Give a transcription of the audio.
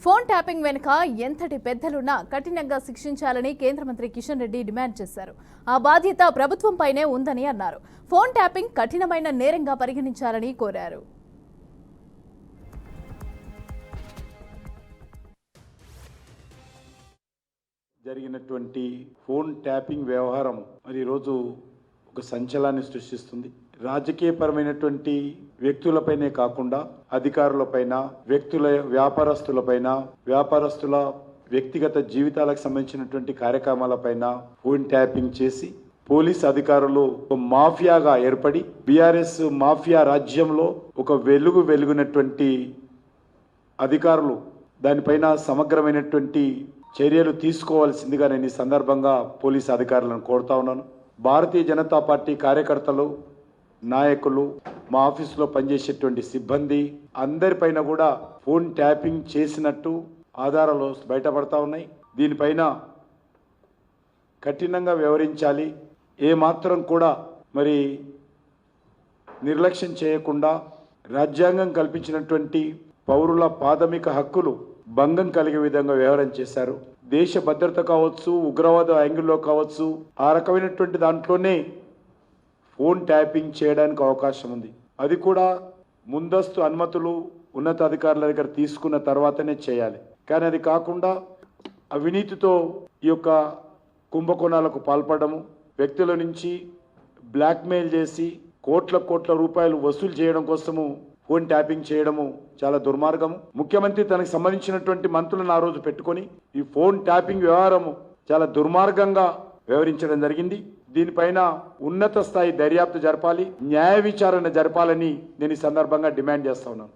Phone tapping వెనుక ఎంతటి పెద్దలున్నా కఠినంగా శిక్షించాలని కేంద్ర మంత్రి కిషన్ రెడ్డి డిమాండ్ చేశారు. ఆ బాధ్యత ప్రభుత్వంపైనే ఉందని అన్నారు. ఫోన్ ట్యాపింగ్ కఠినమైన నేరంగా పరిగణించాలని కోరారు. జరిగినటువంటి ఫోన్ ట్యాపింగ్ వ్యవహారం మరి ఈరోజు ఒక సంచలనాన్ని సృష్టిస్తుంది. రాజకీయపరమైనటువంటి వ్యక్తులపైనే కాకుండా అధికారులపైన, వ్యాపారస్తుల వ్యక్తిగత జీవితాలకు సంబంధించినటువంటి కార్యక్రమాలపైన ఫోన్ ట్యాపింగ్ చేసి పోలీస్ అధికారులు మాఫియాగా ఏర్పడి బీఆర్ఎస్ మాఫియా రాజ్యంలో ఒక వెలుగునటువంటి అధికారులు దానిపైన సమగ్రమైనటువంటి చర్యలు తీసుకోవాల్సిందిగా నేను ఈ సందర్భంగా పోలీస్ అధికారులను కోరుతా ఉన్నాను. భారతీయ జనతా పార్టీ కార్యకర్తలు, నాయకులు, మా ఆఫీసులో పనిచేసేటువంటి సిబ్బంది అందరిపైన కూడా ఫోన్ ట్యాపింగ్ చేసినట్టు ఆధారాలు బయటపడతా ఉన్నాయి. దీనిపైన కఠినంగా వ్యవహరించాలి. ఏమాత్రం కూడా మరి నిర్లక్ష్యం చేయకుండా రాజ్యాంగం కల్పించినటువంటి పౌరుల ప్రాథమిక హక్కులు భంగం కలిగే విధంగా వ్యవహారం చేశారు. దేశ భద్రత కావచ్చు, ఉగ్రవాద యాంగిల్లో కావచ్చు, ఆ రకమైనటువంటి దాంట్లోనే ఫోన్ ట్యాపింగ్ చేయడానికి అవకాశం ఉంది. అది కూడా ముందస్తు అనుమతులు ఉన్నతాధికారుల దగ్గర తీసుకున్న తర్వాతనే చేయాలి. కానీ అది కాకుండా అవినీతితో ఈ యొక్క కుంభకోణాలకు పాల్పడము, వ్యక్తుల నుంచి బ్లాక్మెయిల్ చేసి కోట్ల రూపాయలు వసూలు చేయడం కోసము ఫోన్ ట్యాపింగ్ చేయడము చాలా దుర్మార్గము. ముఖ్యమంత్రి తనకు సంబంధించినటువంటి మంత్రులను ఆ రోజు పెట్టుకొని ఈ ఫోన్ ట్యాపింగ్ వ్యవహారము చాలా దుర్మార్గంగా వ్యవహరించడం జరిగింది. దీనిపైన ఉన్నత స్థాయి దర్యాప్తు జరపాలి, న్యాయ విచారణ జరపాలని నేను ఈ సందర్భంగా డిమాండ్ చేస్తా ఉన్నాను.